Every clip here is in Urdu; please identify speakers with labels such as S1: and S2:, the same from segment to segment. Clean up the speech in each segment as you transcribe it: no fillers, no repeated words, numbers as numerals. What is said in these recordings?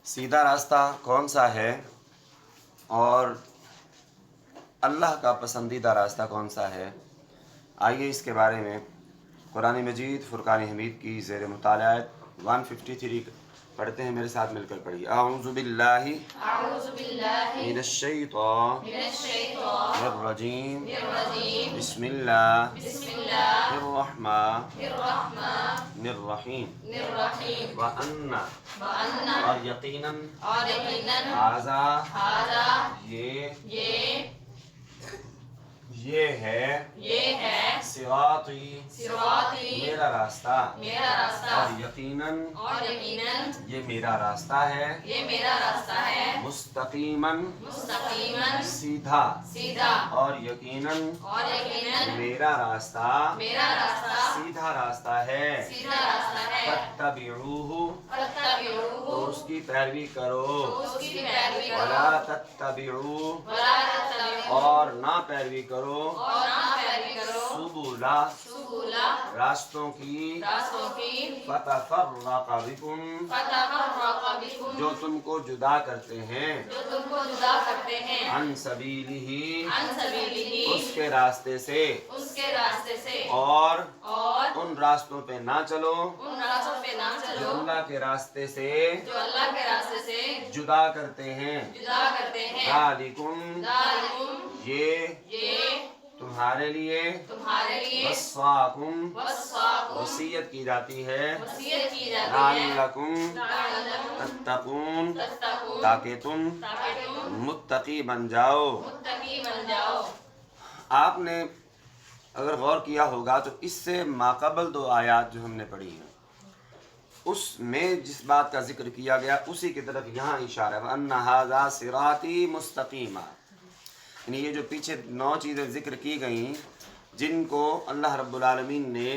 S1: سیدھا راستہ کون سا ہے اور اللہ کا پسندیدہ راستہ کون سا ہے؟ آئیے اس کے بارے میں قرآن مجید فرقان حمید کی زیر مطالعہ 153 پڑھتے ہیں، میرے ساتھ مل کر پڑھیے۔ اعوذ باللہ من الشیطان الرجیم، بسم اللہ الرحمن الرحیم۔ وَأَنَّ اور یقیناً ھذا یہ ہے صراطی میرا راستہ، اور یقیناً یہ میرا راستہ ہے، مستقیماً سیدھا، اور یقیناً میرا راستہ سیدھا راستہ ہے، فاتبعوہ تو اس کی پیروی کرو، ولا تتبعوا اور نہ پیروی کرو، سبلا راستوں کی، فتفرق بکم جو تم کو جدا کرتے ہیں، عن سبیلہ اس کے راستے سے، اور ان راستوں پہ نہ چلو جو اللہ کے راستے سے جدا کرتے ہیں۔ ذالکم یہ تمہارے لیے، وصاکم وصیت کی جاتی ہے، لعلکم تتقون تاکہ تم متقی بن جاؤ۔ آپ نے اگر غور کیا ہوگا تو اس سے ماقبل 2 آیات جو ہم نے پڑھی ہیں اس میں جس بات کا ذکر کیا گیا اسی کی طرف یہاں اشارہ ہے، وَأَنَّ هَذَا صِرَاطِي مُسْتَقِيمًا، یعنی یہ جو پیچھے 9 چیزیں ذکر کی گئیں جن کو اللہ رب العالمین نے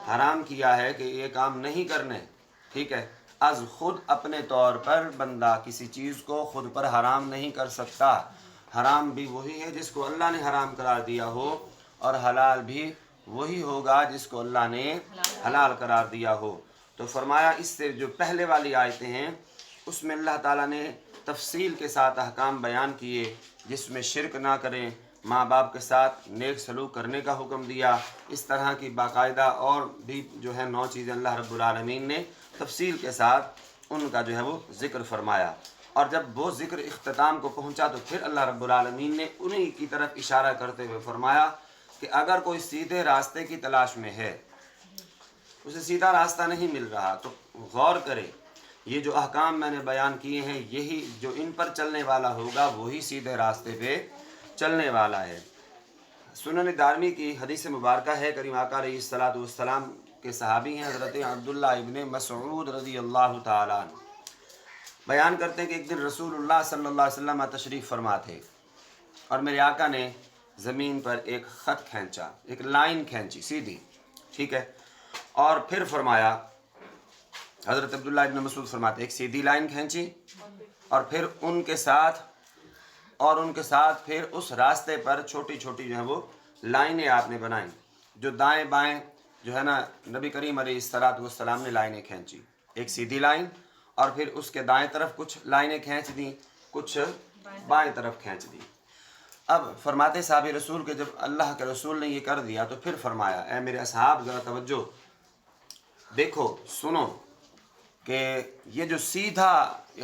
S1: حرام کیا ہے کہ یہ کام نہیں کرنے، ٹھیک ہے، از خود اپنے طور پر بندہ کسی چیز کو خود پر حرام نہیں کر سکتا، حرام بھی وہی ہے جس کو اللہ نے حرام قرار دیا ہو، اور حلال بھی وہی ہوگا جس کو اللہ نے حلال قرار دیا ہو۔ تو فرمایا اس سے جو پہلے والی آیتیں ہیں اس میں اللہ تعالیٰ نے تفصیل کے ساتھ احکام بیان کیے، جس میں شرک نہ کریں، ماں باپ کے ساتھ نیک سلوک کرنے کا حکم دیا، اس طرح کی باقاعدہ اور بھی جو ہے 9 چیزیں اللہ رب العالمین نے تفصیل کے ساتھ ان کا جو ہے وہ ذکر فرمایا، اور جب وہ ذکر اختتام کو پہنچا تو پھر اللہ رب العالمین نے انہی کی طرف اشارہ کرتے ہوئے فرمایا کہ اگر کوئی سیدھے راستے کی تلاش میں ہے، اسے سیدھا راستہ نہیں مل رہا، تو غور کرے، یہ جو احکام میں نے بیان کیے ہیں یہی جو ان پر چلنے والا ہوگا وہی سیدھے راستے پہ چلنے والا ہے۔ سنن دارمی کی حدیث مبارکہ ہے، کریم آقا علیہ الصلوۃ والسلام کے صحابی ہیں حضرت عبداللہ ابن مسعود رضی اللہ تعالیٰ عنہ، بیان کرتے ہیں کہ ایک دن رسول اللہ صلی اللہ علیہ وسلم تشریف فرما تھے، اور میرے آقا نے زمین پر ایک خط کھینچا، ایک لائن کھینچی سیدھی، ٹھیک ہے، اور پھر فرمایا، حضرت عبداللہ ابن مسعود فرماتے ایک سیدھی لائن کھینچی، اور پھر ان کے ساتھ پھر اس راستے پر چھوٹی چھوٹی جو ہیں وہ لائنیں آپ نے بنائیں، جو دائیں بائیں جو ہے نا نبی کریم علیہ الصلوۃ والسلام نے لائنیں کھینچی، ایک سیدھی لائن اور پھر اس کے دائیں طرف کچھ لائنیں کھینچ دیں، کچھ بائیں طرف کھینچ دیں۔ اب فرماتے صحابہ رسول کہ جب اللہ کے رسول نے یہ کر دیا تو پھر فرمایا، اے میرے اصحاب ذرا توجہ دیکھو سنو کہ یہ جو سیدھا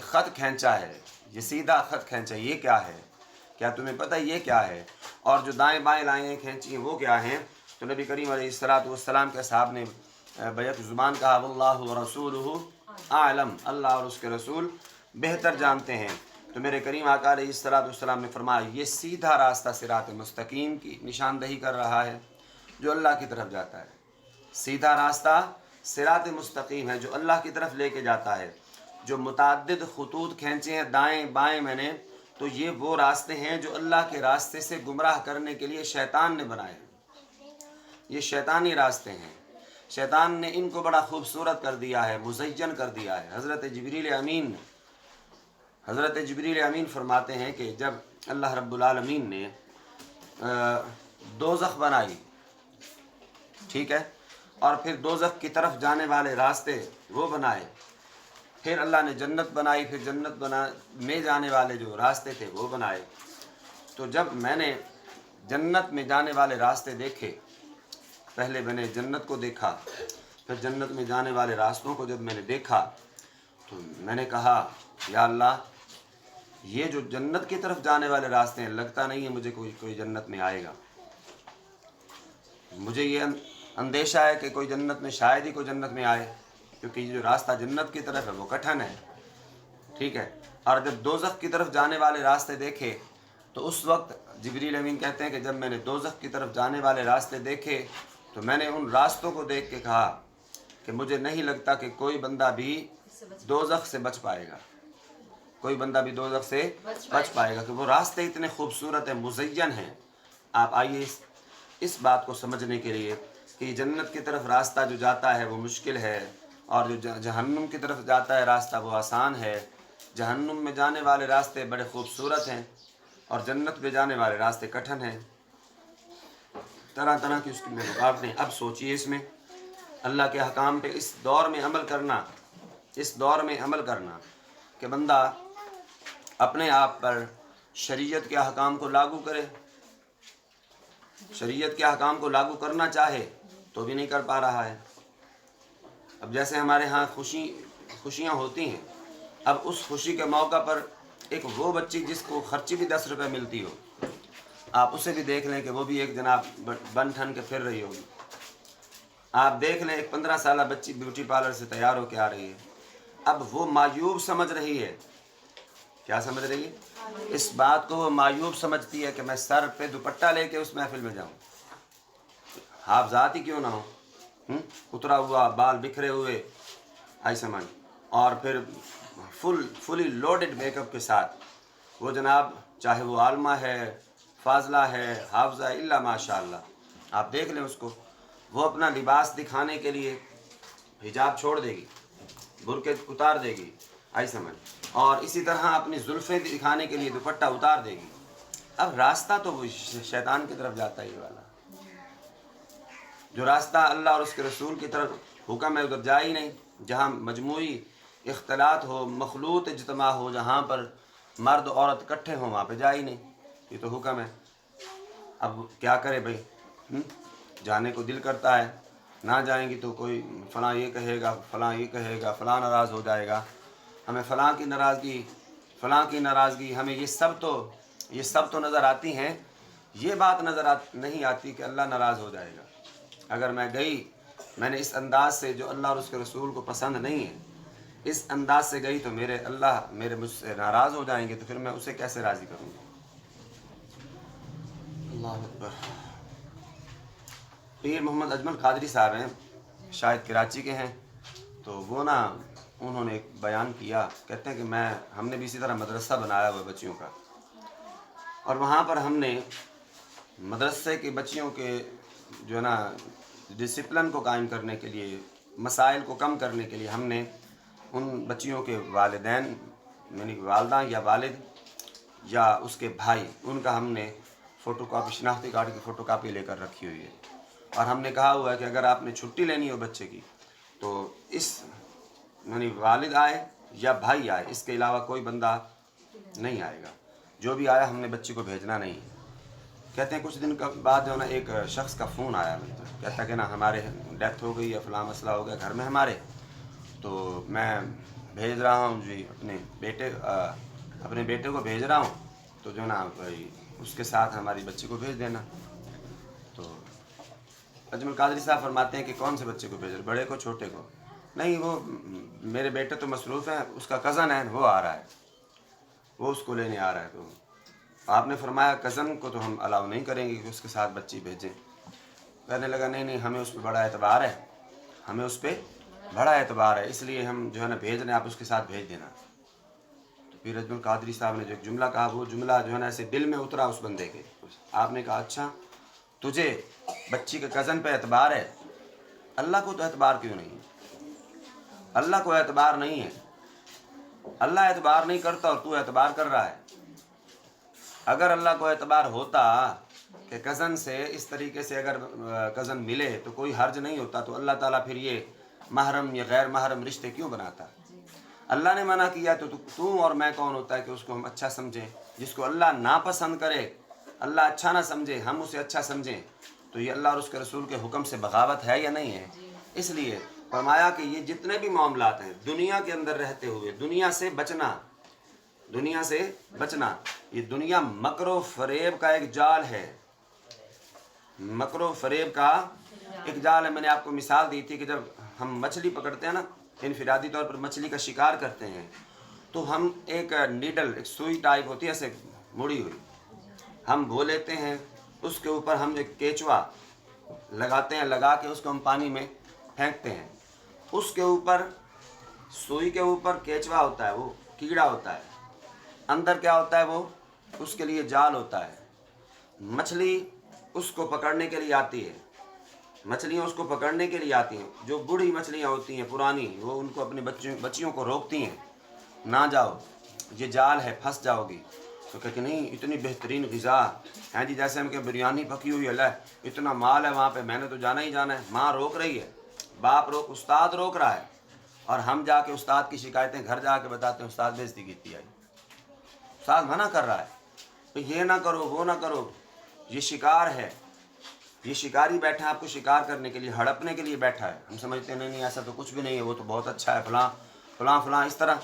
S1: خط کھینچا ہے، یہ سیدھا خط کھینچا یہ کیا ہے؟ کیا تمہیں پتہ یہ کیا ہے؟ اور جو دائیں بائیں لائنیں کھینچی ہیں وہ کیا ہیں؟ تو نبی کریم علیہ الصلوۃ والسلام کے صاحب نے بیک زبان کہا، واللہ ورسولہ اعلم، اللہ اور اس کے رسول بہتر جانتے ہیں۔ تو میرے کریم آقا علیہ الصلوۃ والسلام نے فرمایا یہ سیدھا راستہ صراط مستقیم کی نشاندہی کر رہا ہے جو اللہ کی طرف جاتا ہے، سیدھا راستہ صراط مستقیم ہے جو اللہ کی طرف لے کے جاتا ہے۔ جو متعدد خطوط کھینچے ہیں دائیں بائیں میں نے، تو یہ وہ راستے ہیں جو اللہ کے راستے سے گمراہ کرنے کے لیے شیطان نے بنائے ہیں، یہ شیطانی راستے ہیں، شیطان نے ان کو بڑا خوبصورت کر دیا ہے، مزین کر دیا ہے۔ حضرت جبریل امین فرماتے ہیں کہ جب اللہ رب العالمین نے دوزخ بنائی، ٹھیک ہے، اور پھر دوزخ کی طرف جانے والے راستے وہ بنائے، پھر اللہ نے جنت بنائی، پھر جنت میں جانے والے جو راستے تھے وہ بنائے۔ تو جب میں نے جنت میں جانے والے راستے دیکھے، پہلے میں نے جنت کو دیکھا، پھر جنت میں جانے والے راستوں کو جب میں نے دیکھا تو میں نے کہا یا اللہ، یہ جو جنت کی طرف جانے والے راستے ہیں، لگتا نہیں ہے مجھے کوئی جنت میں آئے گا۔ مجھے یہ اندیشہ ہے کہ کوئی جنت میں، شاید ہی کوئی جنت میں آئے، کیونکہ یہ جو راستہ جنت کی طرف ہے وہ کٹھن ہے، ٹھیک ہے۔ اور جب دوزخ کی طرف جانے والے راستے دیکھے تو اس وقت جبریل امین کہتے ہیں کہ جب میں نے دوزخ کی طرف جانے والے راستے دیکھے تو میں نے ان راستوں کو دیکھ کے کہا کہ مجھے نہیں لگتا کہ کوئی بندہ بھی دوزخ سے بچ پائے گا، کوئی بندہ بھی دوزخ سے بچ پائے گا، کہ وہ راستے اتنے خوبصورت ہیں، مزین ہیں۔ آپ آئیے اس بات کو سمجھنے کے لیے کہ جنت کی طرف راستہ جو جاتا ہے وہ مشکل ہے، اور جو جہنم کی طرف جاتا ہے راستہ وہ آسان ہے۔ جہنم میں جانے والے راستے بڑے خوبصورت ہیں اور جنت میں جانے والے راستے کٹھن ہیں، طرح طرح کی اس کی رکاوٹیں۔ اب سوچیے اس میں اللہ کے حکام پہ اس دور میں عمل کرنا کہ بندہ اپنے آپ پر شریعت کے احکام کو لاگو کرے، شریعت کے احکام کو لاگو کرنا چاہے تو بھی نہیں کر پا رہا ہے۔ اب جیسے ہمارے ہاں خوشیاں ہوتی ہیں، اب اس خوشی کے موقع پر ایک وہ بچی جس کو خرچی بھی 10 روپے ملتی ہو، آپ اسے بھی دیکھ لیں کہ وہ بھی ایک جناب بن ٹھن کے پھر رہی ہوگی۔ آپ دیکھ لیں ایک 15 سالہ بچی بیوٹی پارلر سے تیار ہو کے آ رہی ہے، اب وہ معیوب سمجھ رہی ہے، کیا سمجھ رہی ہے؟ اس بات کو وہ معیوب سمجھتی ہے کہ میں سر پہ دوپٹہ لے کے اس محفل میں جاؤں، حافظات ہی کیوں نہ ہو، اترا ہوا، بال بکھرے ہوئے، آئی سمجھ، اور پھر فلی لوڈڈ میک اپ کے ساتھ وہ جناب، چاہے وہ عالمہ ہے، فاضلہ ہے، حافظہ الا ماشاء اللہ، آپ دیکھ لیں اس کو، وہ اپنا لباس دکھانے کے لیے حجاب چھوڑ دے گی، برقع اتار دے گی، آئی سمجھ، اور اسی طرح اپنی زلفیں دکھانے کے لیے دوپٹہ اتار دے گی۔ اب راستہ تو وہ شیطان کی طرف جاتا ہے، یہ والا جو راستہ اللہ اور اس کے رسول کی طرف حکم ہے ادھر جا ہی نہیں۔ جہاں مجموعی اختلاط ہو، مخلوط اجتماع ہو، جہاں پر مرد عورت اکٹھے ہوں، وہاں پہ جا ہی نہیں، یہ تو حکم ہے۔ اب کیا کرے بھائی، جانے کو دل کرتا ہے، نہ جائیں گی تو کوئی فلاں یہ کہے گا، فلاں یہ کہے گا، فلاں ناراض ہو جائے گا، ہمیں فلاں کی ناراضگی، ہمیں یہ سب تو نظر آتی ہیں، یہ بات نہیں آتی کہ اللہ ناراض ہو جائے گا۔ اگر میں نے اس انداز سے جو اللہ اور اس کے رسول کو پسند نہیں ہے، اس انداز سے گئی تو اللہ مجھ سے ناراض ہو جائیں گے، تو پھر میں اسے کیسے راضی کروں گا؟ اللہ اکبر۔ پیر محمد اجمل قادری صاحب ہیں، شاید کراچی کے ہیں، تو وہ انہوں نے ایک بیان کیا، کہتے ہیں کہ ہم نے بھی اسی طرح مدرسہ بنایا ہوا بچیوں کا، اور وہاں پر ہم نے مدرسے کی بچیوں کے جو ہے نا ڈسپلن کو قائم کرنے کے لیے، مسائل کو کم کرنے کے لیے، ہم نے ان بچیوں کے والدین، یعنی والدہ یا والد یا اس کے بھائی، ان کا ہم نے فوٹو کاپی، شناختی کارڈ کی فوٹو کاپی لے کر رکھی ہوئی ہے، اور ہم نے کہا ہوا ہے کہ اگر آپ نے چھٹی لینی ہو بچے کی تو یعنی والد آئے یا بھائی آئے، اس کے علاوہ کوئی بندہ نہیں آئے گا، جو بھی آیا ہم نے بچی کو بھیجنا نہیں ہے۔ کہتے ہیں کچھ دن بعد جو ہے نا ایک شخص کا فون آیا، کہتا کہ نا ہمارے ڈیتھ ہو گئی یا فلاں مسئلہ ہو گیا گھر میں ہمارے، تو میں بھیج رہا ہوں جی اپنے بیٹے کو بھیج رہا ہوں، تو جو ہے نا اس کے ساتھ ہماری بچی کو بھیج دینا۔ تو اجمل قادری صاحب فرماتے ہیں کہ کون سے بچے کو بھیج رہے، بڑے کو چھوٹے کو؟ نہیں، وہ میرے بیٹے تو مصروف ہیں، اس کا کزن ہے وہ آ رہا ہے، وہ اس کو لینے آ رہا ہے۔ تو آپ نے فرمایا کزن کو تو ہم الاؤ نہیں کریں گے کہ اس کے ساتھ بچی بھیجیں۔ کہنے لگا نہیں، ہمیں اس پہ بڑا اعتبار ہے، اس لیے ہم جو ہے نا بھیج رہے ہیں، آپ اس کے ساتھ بھیج دینا۔ تو پھر اجمل قادری صاحب نے جو ایک جملہ کہا، وہ جملہ جو ہے نا ایسے دل میں اترا اس بندے کے۔ آپ نے کہا اچھا، تجھے بچی کے کزن پہ اعتبار ہے، اللہ کو تو اعتبار کیوں نہیں ہے؟ اللہ کو اعتبار نہیں ہے، اللہ اعتبار نہیں کرتا اور تو اعتبار کر رہا ہے۔ اگر اللہ کو اعتبار ہوتا کہ کزن سے اس طریقے سے اگر کزن ملے تو کوئی حرج نہیں ہوتا، تو اللہ تعالیٰ پھر یہ محرم یا غیر محرم رشتے کیوں بناتا؟ اللہ نے منع کیا تو تو اور میں کون ہوتا ہے کہ اس کو ہم اچھا سمجھیں؟ جس کو اللہ ناپسند کرے، اللہ اچھا نہ سمجھے، ہم اسے اچھا سمجھیں، تو یہ اللہ اور اس کے رسول کے حکم سے بغاوت ہے یا نہیں ہے؟ اس لیے فرمایا کہ یہ جتنے بھی معاملات ہیں دنیا کے اندر رہتے ہوئے دنیا سے بچنا، دنیا سے بچنا، یہ دنیا مکر و فریب کا ایک جال ہے، مکر و فریب کا ایک جال ہے۔ میں نے آپ کو مثال دی تھی کہ جب ہم مچھلی پکڑتے ہیں نا، انفرادی طور پر مچھلی کا شکار کرتے ہیں، تو ہم ایک نیڈل، ایک سوئی ٹائپ ہوتی ہے ایسے مڑی ہوئی، ہم وہ لیتے ہیں، اس کے اوپر ہم ایک کیچوا لگاتے ہیں، لگا کے اس کو ہم پانی میں پھینکتے ہیں، اس کے اوپر سوئی کے اوپر کیچوا ہوتا ہے، وہ کیڑا ہوتا ہے، اندر کیا ہوتا ہے، وہ اس کے لیے جال ہوتا ہے۔ مچھلی اس کو پکڑنے کے لیے آتی ہے، مچھلیاں اس کو پکڑنے کے لیے آتی ہیں، جو بوڑھی مچھلیاں ہوتی ہیں پرانی، وہ ان کو اپنے بچیوں کو روکتی ہیں، نہ جاؤ، یہ جال ہے، پھنس جاؤ گی۔ تو کہتے نہیں اتنی بہترین غذا ہیں جی، جیسے ہم کہ بریانی پکی ہوئی ہے، اتنا مال ہے وہاں پہ، میں نے تو جانا ہی جانا ہے۔ ماں روک رہی ہے، باپ روک، استاد روک رہا ہے، اور ہم جا کے استاد کی شکایتیں گھر جا کے بتاتے ہیں، استاد بےعزتی کیتی آئی، استاد منع کر رہا ہے تو یہ نہ کرو، وہ نہ کرو، یہ شکار ہے، یہ شکاری بیٹھا ہے آپ کو شکار کرنے کے لیے، ہڑپنے کے لیے بیٹھا ہے۔ ہم سمجھتے ہیں نہیں ایسا تو کچھ بھی نہیں ہے، وہ تو بہت اچھا ہے، فلاں فلاں فلاں، اس طرح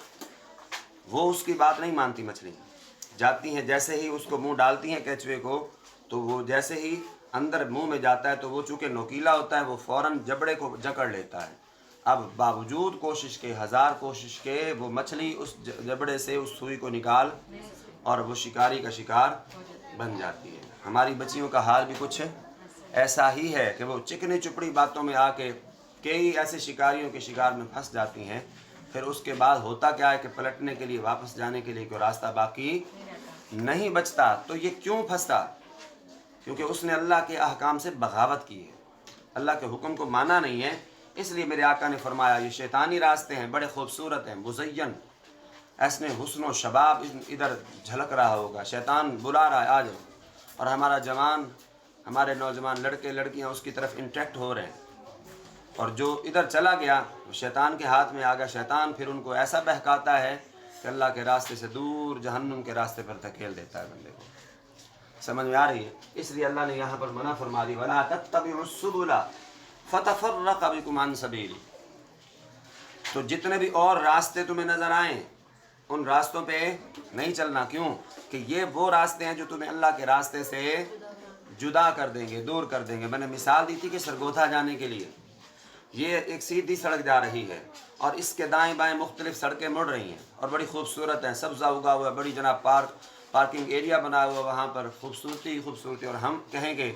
S1: وہ اس کی بات نہیں مانتی۔ مچھلی جاتی ہیں، جیسے ہی اس کو منہ ڈالتی ہیں کیچوے کو، تو وہ جیسے ہی اندر منہ میں جاتا ہے تو وہ چونکہ نوکیلا ہوتا ہے، وہ فوراً جبڑے کو جکڑ لیتا ہے۔ اب باوجود کوشش کے، ہزار کوشش کے، وہ مچھلی اس جبڑے سے اس سوئی کو نکال اور وہ شکاری کا شکار بن جاتی ہے۔ ہماری بچیوں کا حال بھی کچھ ایسا ہی ہے کہ وہ چکنی چپڑی باتوں میں آ کے کئی ایسے شکاریوں کے شکار میں پھنس جاتی ہیں، پھر اس کے بعد ہوتا کیا ہے کہ پلٹنے کے لیے، واپس جانے کے لیے کوئی راستہ باقی نہیں بچتا۔ تو یہ کیوں پھنستا؟ کیونکہ اس نے اللہ کے احکام سے بغاوت کی ہے، اللہ کے حکم کو مانا نہیں ہے۔ اس لیے میرے آقا نے فرمایا یہ شیطانی راستے ہیں، بڑے خوبصورت ہیں، مزین، ایسے حسن و شباب ادھر جھلک رہا ہوگا، شیطان بلا رہا ہے آ جاؤ، اور ہمارا جوان، ہمارے نوجوان لڑکے لڑکیاں اس کی طرف انٹریکٹ ہو رہے ہیں، اور جو ادھر چلا گیا شیطان کے ہاتھ میں آ گیا، شیطان پھر ان کو ایسا بہکاتا ہے کہ اللہ کے راستے سے دور جہنم کے راستے پر دھکیل دیتا ہے بندے کو۔ سمجھ میں آ رہی ہے؟ اس لیے اللہ نے یہاں پر منع فرما دی، وَلَا تَتَّبِعُوا السُّبُلَ فَتَفَرَّقَ بِكُمْ عَنْ سَبِيلِهِ۔ تو جتنے بھی اور راستے تمہیں نظر آئیں ان راستوں پہ نہیں چلنا۔ کیوں؟ کہ یہ وہ راستے ہیں جو تمہیں اللہ کے راستے سے جدا کر دیں گے، دور کر دیں گے۔ میں نے مثال دی تھی کہ سرگودا جانے کے لیے یہ ایک سیدھی سڑک جا رہی ہے، اور اس کے دائیں بائیں مختلف سڑکیں مڑ رہی ہیں، اور بڑی خوبصورت ہیں، سبزہ اگا ہوا ہے، بڑی جناب پارکنگ ایریا بنا ہوا وہاں پر، خوبصورتی خوبصورتی۔ اور ہم کہیں گے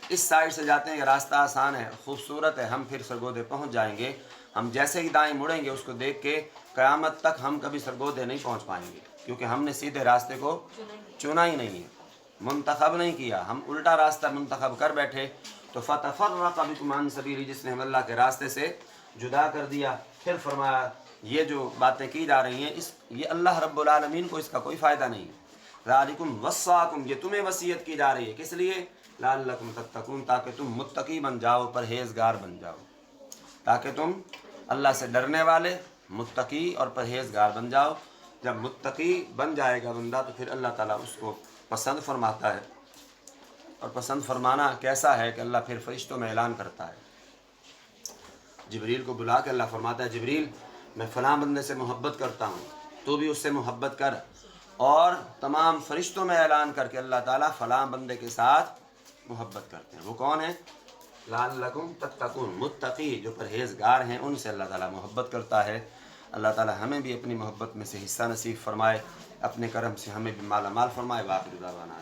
S1: اس سائڈ سے جاتے ہیں، یہ راستہ آسان ہے، خوبصورت ہے، ہم پھر سرگودے پہنچ جائیں گے۔ ہم جیسے ہی دائیں مڑیں گے اس کو دیکھ کے، قیامت تک ہم کبھی سرگودے نہیں پہنچ پائیں گے، کیونکہ ہم نے سیدھے راستے کو چنا ہی نہیں ہے، منتخب نہیں کیا، ہم الٹا راستہ منتخب کر بیٹھے۔ تو فَتَفَرَّقَ بِكُمْ عَنْ سَبِيلِهِ، جس نے ہم اللہ کے راستے سے جدا کر دیا۔ پھر فرمایا یہ جو باتیں کی جا رہی ہیں یہ اللہ رب العالمین کو اس کا کوئی فائدہ نہیں۔ ذَلِكُمْ وَصَّاكُمْ، یہ تمہیں وصیت کی جا رہی ہے، کس لیے؟ لَعَلَّكُمْ تَتَّقُونَ، تاکہ تم متقی بن جاؤ، پرہیزگار بن جاؤ، تاکہ تم اللہ سے ڈرنے والے، متقی اور پرہیزگار بن جاؤ۔ جب متقی بن جائے گا بندہ تو پھر اللہ تعالیٰ اس کو پسند فرماتا ہے، اور پسند فرمانا کیسا ہے کہ اللہ پھر فرشتوں میں اعلان کرتا ہے، جبریل کو بلا کے اللہ فرماتا ہے جبریل میں فلاں بندے سے محبت کرتا ہوں، تو بھی اس سے محبت کر، اور تمام فرشتوں میں اعلان کر کے اللہ تعالیٰ فلاں بندے کے ساتھ محبت کرتے ہیں۔ وہ کون ہیں؟ لعلکم تتقون، متقی جو پرہیزگار ہیں ان سے اللہ تعالیٰ محبت کرتا ہے۔ اللہ تعالیٰ ہمیں بھی اپنی محبت میں سے حصہ نصیب فرمائے، اپنے کرم سے ہمیں بھی مالا مال فرمائے۔ باقی دعوانا